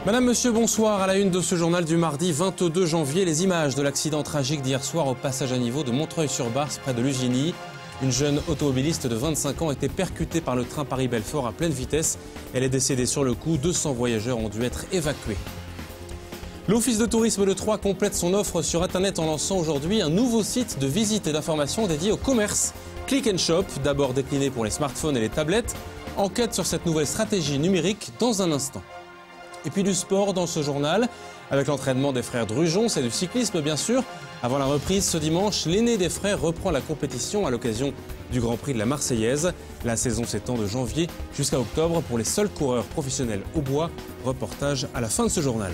Madame, Monsieur, bonsoir. À la une de ce journal du mardi 22 janvier, les images de l'accident tragique d'hier soir au passage à niveau de Montreuil-sur-Barse, près de Luginy. Une jeune automobiliste de 25 ans a été percutée par le train Paris-Belfort à pleine vitesse. Elle est décédée sur le coup. 200 voyageurs ont dû être évacués. L'Office de tourisme de Troyes complète son offre sur Internet en lançant aujourd'hui un nouveau site de visite et d'information dédié au commerce. Click and Shop, d'abord décliné pour les smartphones et les tablettes. Enquête sur cette nouvelle stratégie numérique dans un instant. Et puis du sport dans ce journal, avec l'entraînement des frères Drujon, c'est du cyclisme bien sûr. Avant la reprise ce dimanche, l'aîné des frères reprend la compétition à l'occasion du Grand Prix de la Marseillaise. La saison s'étend de janvier jusqu'à octobre pour les seuls coureurs professionnels au bois. Reportage à la fin de ce journal.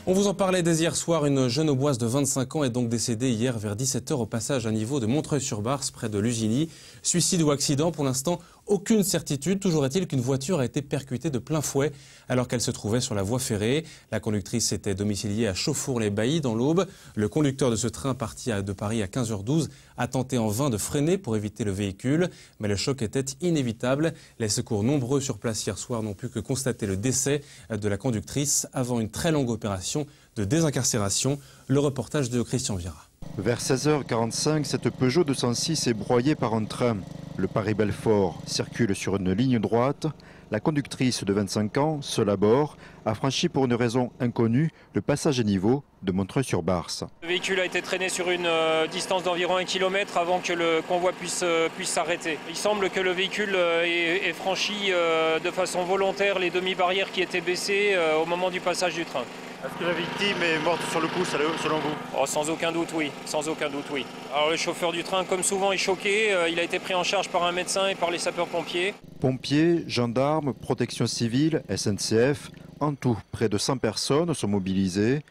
On vous en parlait dès hier soir, une jeune auboise de 25 ans est donc décédée hier vers 17 h au passage à niveau de Montreuil-sur-Barse, près de Luginy. Suicide ou accident, pour l'instant, aucune certitude. Toujours est-il qu'une voiture a été percutée de plein fouet alors qu'elle se trouvait sur la voie ferrée. La conductrice était domiciliée à Chauffour-les-Baillis dans l'Aube. Le conducteur de ce train parti de Paris à 15 h 12 a tenté en vain de freiner pour éviter le véhicule. Mais le choc était inévitable. Les secours nombreux sur place hier soir n'ont pu que constater le décès de la conductrice avant une très longue opération de désincarcération. Le reportage de Christian Vira. Vers 16 h 45, cette Peugeot 206 est broyée par un train. Le Paris-Belfort circule sur une ligne droite. La conductrice de 25 ans, seule à bord, a franchi pour une raison inconnue le passage à niveau de Montreuil-sur-Barse. Le véhicule a été traîné sur une distance d'environ 1 km avant que le convoi puisse s'arrêter. Il semble que le véhicule ait franchi de façon volontaire les demi-barrières qui étaient baissées au moment du passage du train. Est-ce que la victime est morte sur le coup, selon vous? Oh, sans aucun doute, oui. Sans aucun doute, oui. Alors le chauffeur du train, comme souvent, est choqué. Il a été pris en charge par un médecin et par les sapeurs-pompiers. Pompiers, gendarmes, protection civile, SNCF, en tout, près de 100 personnes sont mobilisées.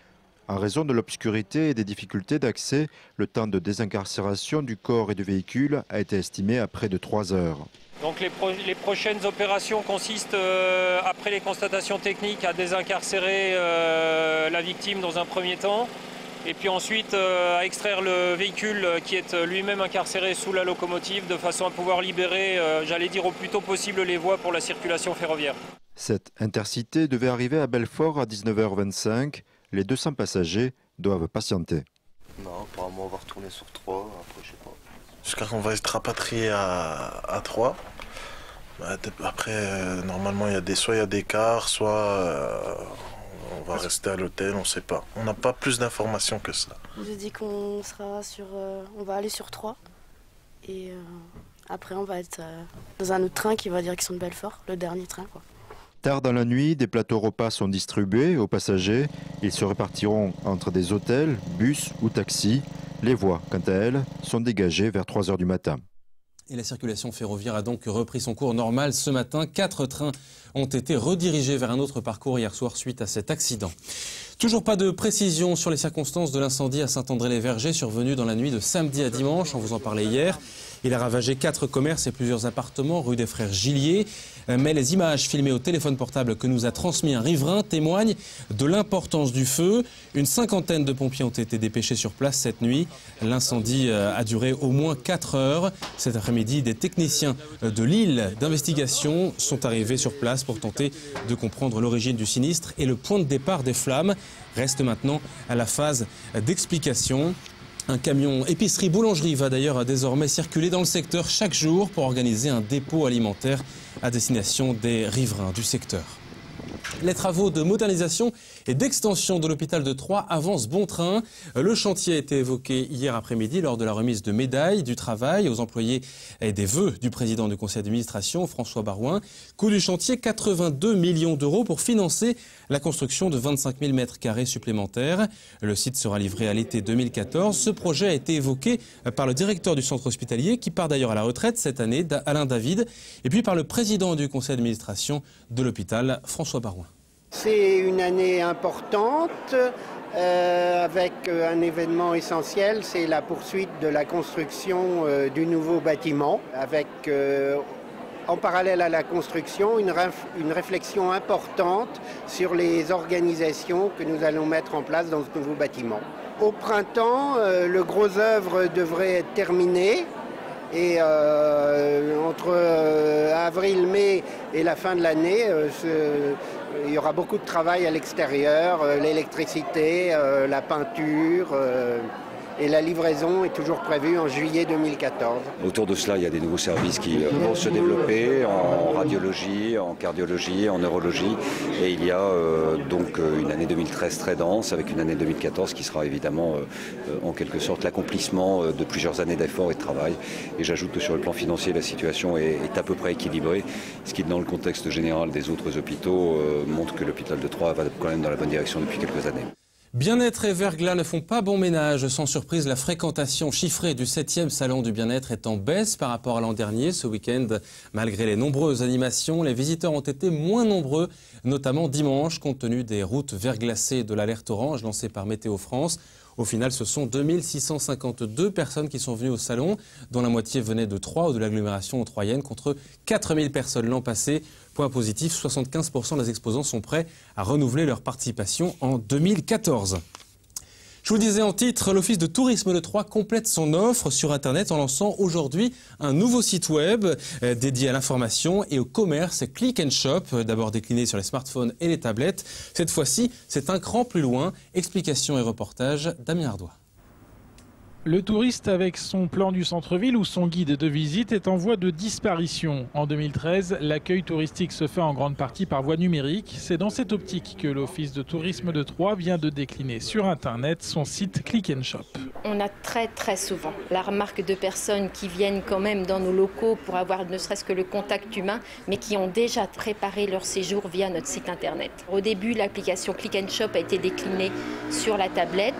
En raison de l'obscurité et des difficultés d'accès, le temps de désincarcération du corps et du véhicule a été estimé à près de 3 heures. Donc les prochaines opérations consistent, après les constatations techniques, à désincarcérer la victime dans un premier temps, et puis ensuite à extraire le véhicule qui est lui-même incarcéré sous la locomotive, de façon à pouvoir libérer, j'allais dire au plus tôt possible, les voies pour la circulation ferroviaire. Cette intercité devait arriver à Belfort à 19 h 25. Les 200 passagers doivent patienter. Non, apparemment on va retourner sur Troyes, après je sais pas. Jusqu'à qu'on va être rapatrié à Troyes. Après, normalement, soit il y a des cars, soit on va rester à l'hôtel, on ne sait pas. On n'a pas plus d'informations que ça. Je dis qu'on sera on va aller sur Troyes. Et après, on va être dans un autre train qui va à direction de Belfort, le dernier train, quoi. Tard dans la nuit, des plateaux repas sont distribués aux passagers. Ils se répartiront entre des hôtels, bus ou taxis. Les voies, quant à elles, sont dégagées vers 3 h du matin. Et la circulation ferroviaire a donc repris son cours normal ce matin. 4 trains ont été redirigés vers un autre parcours hier soir suite à cet accident. Toujours pas de précision sur les circonstances de l'incendie à Saint-André-les-Vergers survenu dans la nuit de samedi à dimanche. On vous en parlait hier. Il a ravagé 4 commerces et plusieurs appartements rue des Frères Gillier. Mais les images filmées au téléphone portable que nous a transmis un riverain témoignent de l'importance du feu. Une 50aine de pompiers ont été dépêchés sur place cette nuit. L'incendie a duré au moins 4 heures. Cet après-midi, des techniciens de l'île d'investigation sont arrivés sur place pour tenter de comprendre l'origine du sinistre et le point de départ des flammes. Reste maintenant à la phase d'explication. Un camion épicerie-boulangerie va d'ailleurs désormais circuler dans le secteur chaque jour pour organiser un dépôt alimentaire à destination des riverains du secteur. Les travaux de modernisation et d'extension de l'hôpital de Troyes avancent bon train. Le chantier a été évoqué hier après-midi lors de la remise de médailles du travail aux employés et des vœux du président du conseil d'administration, François Barouin. Coût du chantier, 82 millions d'euros pour financer la construction de 25 000 mètres carrés supplémentaires. Le site sera livré à l'été 2014. Ce projet a été évoqué par le directeur du centre hospitalier, qui part d'ailleurs à la retraite cette année, Alain David, et puis par le président du conseil d'administration de l'hôpital, François Barouin. C'est une année importante avec un événement essentiel, c'est la poursuite de la construction du nouveau bâtiment avec en parallèle à la construction, une réflexion importante sur les organisations que nous allons mettre en place dans ce nouveau bâtiment. Au printemps, le gros œuvre devrait être terminé. Et entre avril, mai et la fin de l'année, il y aura beaucoup de travail à l'extérieur, l'électricité, la peinture. Et la livraison est toujours prévue en juillet 2014. Autour de cela, il y a des nouveaux services qui vont se développer en radiologie, en cardiologie, en neurologie. Et il y a donc une année 2013 très dense avec une année 2014 qui sera évidemment en quelque sorte l'accomplissement de plusieurs années d'efforts et de travail. Et j'ajoute que sur le plan financier, la situation est à peu près équilibrée, ce qui dans le contexte général des autres hôpitaux montre que l'hôpital de Troyes va quand même dans la bonne direction depuis quelques années. Bien-être et verglas ne font pas bon ménage. Sans surprise, la fréquentation chiffrée du 7e salon du bien-être est en baisse par rapport à l'an dernier. Ce week-end, malgré les nombreuses animations, les visiteurs ont été moins nombreux, notamment dimanche, compte tenu des routes verglacées de l'alerte orange lancée par Météo France. Au final, ce sont 2652 personnes qui sont venues au salon, dont la moitié venait de Troyes ou de l'agglomération troyenne, contre 4000 personnes l'an passé. Point positif, 75% des exposants sont prêts à renouveler leur participation en 2014. Je vous le disais en titre, l'Office de tourisme de Troyes complète son offre sur Internet en lançant aujourd'hui un nouveau site web dédié à l'information et au commerce Click and Shop, d'abord décliné sur les smartphones et les tablettes. Cette fois-ci, c'est un cran plus loin. Explications et reportages, Damien Ardois. Le touriste avec son plan du centre-ville ou son guide de visite est en voie de disparition. En 2013, l'accueil touristique se fait en grande partie par voie numérique. C'est dans cette optique que l'Office de tourisme de Troyes vient de décliner sur Internet son site Click and Shop. On a très souvent la remarque de personnes qui viennent quand même dans nos locaux pour avoir ne serait-ce que le contact humain, mais qui ont déjà préparé leur séjour via notre site Internet. Au début, l'application Click and Shop a été déclinée sur la tablette,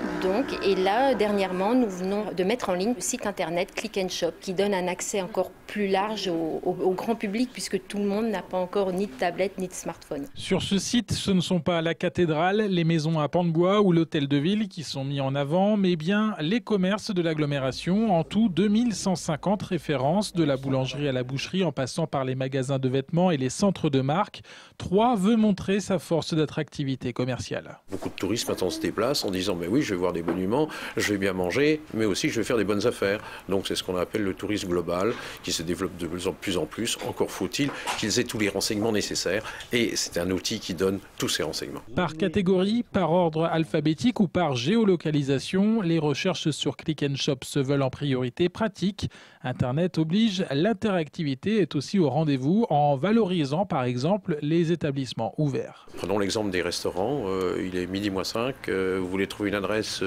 et là, dernièrement, nous venons de mettre en ligne le site internet Click and Shop qui donne un accès encore plus large au grand public puisque tout le monde n'a pas encore ni de tablette ni de smartphone. Sur ce site, ce ne sont pas la cathédrale, les maisons à pans de bois ou l'hôtel de ville qui sont mis en avant, mais bien les commerces de l'agglomération. En tout, 2150 références de la boulangerie à la boucherie en passant par les magasins de vêtements et les centres de marque. Troyes veut montrer sa force d'attractivité commerciale. Beaucoup de touristes maintenant se déplacent en disant mais oui, je vais voir des monuments, je vais bien manger, mais aussi je vais faire des bonnes affaires. Donc c'est ce qu'on appelle le tourisme global qui se développe de plus en plus. Encore faut-il qu'ils aient tous les renseignements nécessaires et c'est un outil qui donne tous ces renseignements. Par catégorie, par ordre alphabétique ou par géolocalisation, les recherches sur Click and Shop se veulent en priorité pratiques. Internet oblige, l'interactivité est aussi au rendez-vous en valorisant par exemple les établissements ouverts. Prenons l'exemple des restaurants, il est midi moins 5, vous voulez trouver une adresse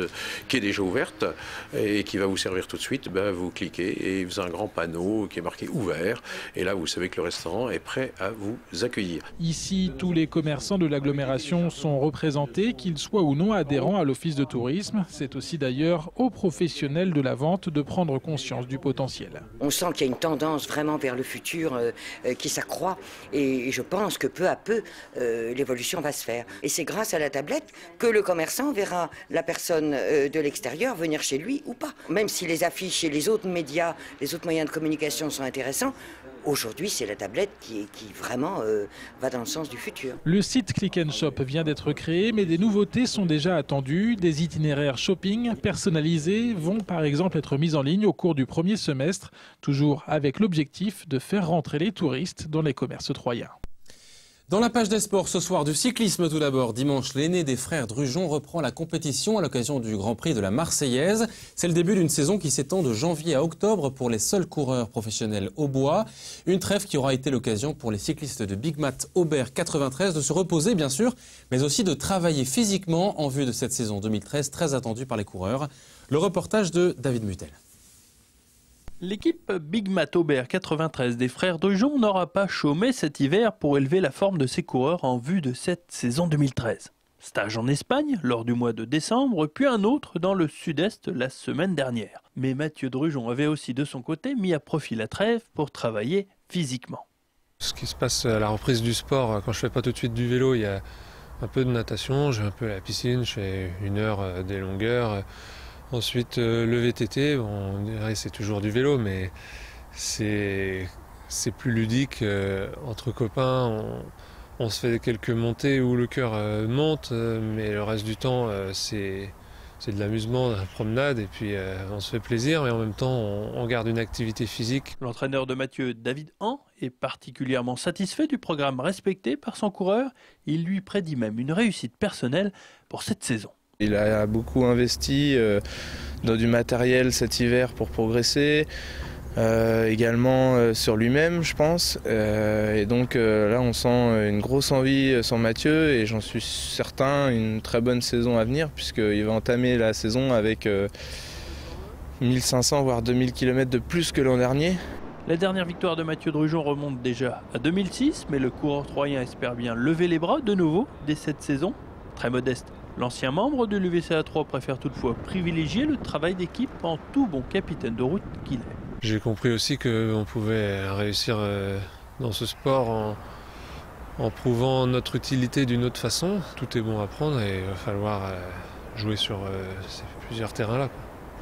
qui est déjà ouverte et qui va vous servir tout de suite, vous cliquez et vous avez un grand panneau qui est marqué ouvert et là vous savez que le restaurant est prêt à vous accueillir. Ici, tous les commerçants de l'agglomération sont représentés, qu'ils soient ou non adhérents à l'office de tourisme. C'est aussi d'ailleurs aux professionnels de la vente de prendre conscience du potentiel. On sent qu'il y a une tendance vraiment vers le futur qui s'accroît et je pense que peu à peu l'évolution va se faire. Et c'est grâce à la tablette que le commerçant verra la personne de l'extérieur venir chez lui ou pas. Même si les affiches et les autres médias, les autres moyens de communication sont intéressants, aujourd'hui c'est la tablette qui vraiment va dans le sens du futur. Le site Click and Shop vient d'être créé, mais des nouveautés sont déjà attendues. Des itinéraires shopping personnalisés vont par exemple être mis en ligne au cours du premier semestre, toujours avec l'objectif de faire rentrer les touristes dans les commerces troyens. Dans la page des sports, ce soir, du cyclisme tout d'abord. Dimanche, l'aîné des frères Drujon reprend la compétition à l'occasion du Grand Prix de la Marseillaise. C'est le début d'une saison qui s'étend de janvier à octobre pour les seuls coureurs professionnels au bois. Une trêve qui aura été l'occasion pour les cyclistes de Big Mat Aubert 93 de se reposer, bien sûr, mais aussi de travailler physiquement en vue de cette saison 2013, très attendue par les coureurs. Le reportage de David Mutel. L'équipe Big Mat Aubert 93 des frères Drujon n'aura pas chômé cet hiver pour élever la forme de ses coureurs en vue de cette saison 2013. Stage en Espagne lors du mois de décembre, puis un autre dans le sud-est la semaine dernière. Mais Mathieu Drujon avait aussi de son côté mis à profit la trêve pour travailler physiquement. Ce qui se passe à la reprise du sport, quand je fais pas tout de suite du vélo, il y a un peu de natation, je vais un peu à la piscine, je fais 1 heure des longueurs. Ensuite, le VTT, bon, c'est toujours du vélo, mais c'est c'est plus ludique entre copains. On se fait quelques montées où le cœur monte, mais le reste du temps, c'est de l'amusement, de la promenade, et puis on se fait plaisir, mais en même temps, on garde une activité physique. L'entraîneur de Mathieu, David Han, est particulièrement satisfait du programme respecté par son coureur. Il lui prédit même une réussite personnelle pour cette saison. Il a beaucoup investi dans du matériel cet hiver pour progresser. Également sur lui-même, je pense, et donc là on sent une grosse envie sur Mathieu, et j'en suis certain une très bonne saison à venir, puisqu'il va entamer la saison avec 1500 voire 2000 km de plus que l'an dernier. La dernière victoire de Mathieu Drugeon remonte déjà à 2006, mais le coureur troyen espère bien lever les bras de nouveau dès cette saison. Très modeste, l'ancien membre de l'UVCA 3 préfère toutefois privilégier le travail d'équipe en tout bon capitaine de route qu'il est. J'ai compris aussi qu'on pouvait réussir dans ce sport en prouvant notre utilité d'une autre façon. Tout est bon à prendre et il va falloir jouer sur ces plusieurs terrains-là.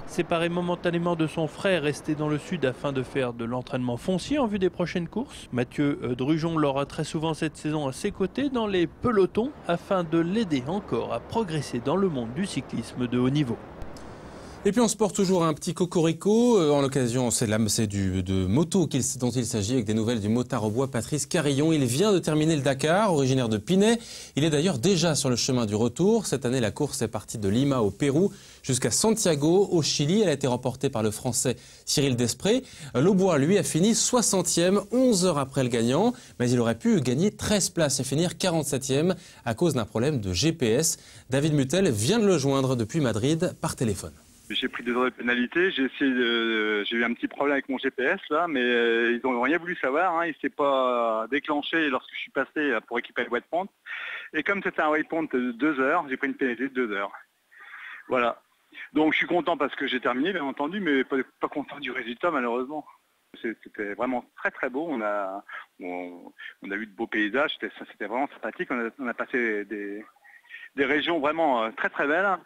Séparé momentanément de son frère resté dans le sud afin de faire de l'entraînement foncier en vue des prochaines courses, Mathieu Drugeon l'aura très souvent cette saison à ses côtés dans les pelotons afin de l'aider encore à progresser dans le monde du cyclisme de haut niveau. Et puis on se porte toujours un petit cocorico, en l'occasion de moto dont il s'agit, avec des nouvelles du motard au bois Patrice Carillon. Il vient de terminer le Dakar, originaire de Pinet. Il est d'ailleurs déjà sur le chemin du retour. Cette année, la course est partie de Lima au Pérou jusqu'à Santiago au Chili. Elle a été remportée par le Français Cyril Desprez. L'Aubois, lui, a fini 60e, 11 heures après le gagnant. Mais il aurait pu gagner 13 places et finir 47e à cause d'un problème de GPS. David Mutel vient de le joindre depuis Madrid par téléphone. J'ai pris 2 heures de pénalité, j'ai eu un petit problème avec mon GPS là, mais ils n'ont rien voulu savoir, hein. Il ne s'est pas déclenché lorsque je suis passé pour équiper le waypoint. Et comme c'était un waypoint de 2 heures, j'ai pris une pénalité de 2 heures. Voilà. Donc je suis content parce que j'ai terminé, bien entendu, mais pas content du résultat malheureusement. C'était vraiment très très beau, on a eu de beaux paysages, c'était vraiment sympathique, on a passé des régions vraiment très très belles.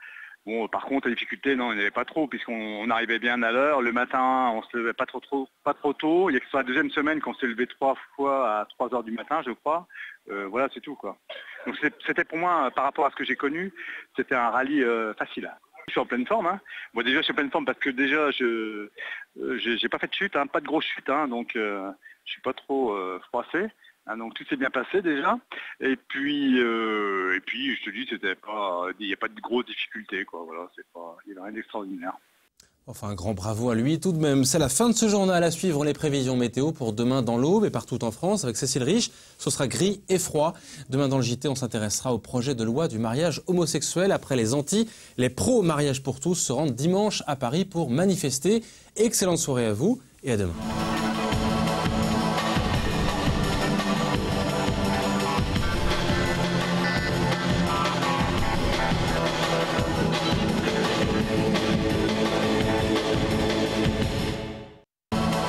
Bon, par contre, la difficulté, non, il n'y avait pas trop, puisqu'on arrivait bien à l'heure. Le matin, on se levait pas trop tôt. Il y a que sur la deuxième semaine qu'on s'est levé 3 fois à 3 heures du matin, je crois. Voilà, c'est tout, quoi. Donc c'était pour moi, par rapport à ce que j'ai connu, c'était un rallye facile. Je suis en pleine forme, hein. Bon, déjà, je suis en pleine forme parce que déjà, j'ai pas fait de chute, hein, pas de grosse chute, hein, donc je suis pas trop froissé. Ah, donc tout s'est bien passé déjà, et puis je te dis, il n'y a pas de grosses difficultés, quoi. Voilà, il n'y a rien d'extraordinaire. Enfin, un grand bravo à lui tout de même. C'est la fin de ce journal. À suivre les prévisions météo pour demain dans l'Aube et partout en France avec Cécile Rich. Ce sera gris et froid. Demain dans le JT, on s'intéressera au projet de loi du mariage homosexuel. Après les antis, les pro-mariage pour tous se rendent dimanche à Paris pour manifester. Excellente soirée à vous et à demain.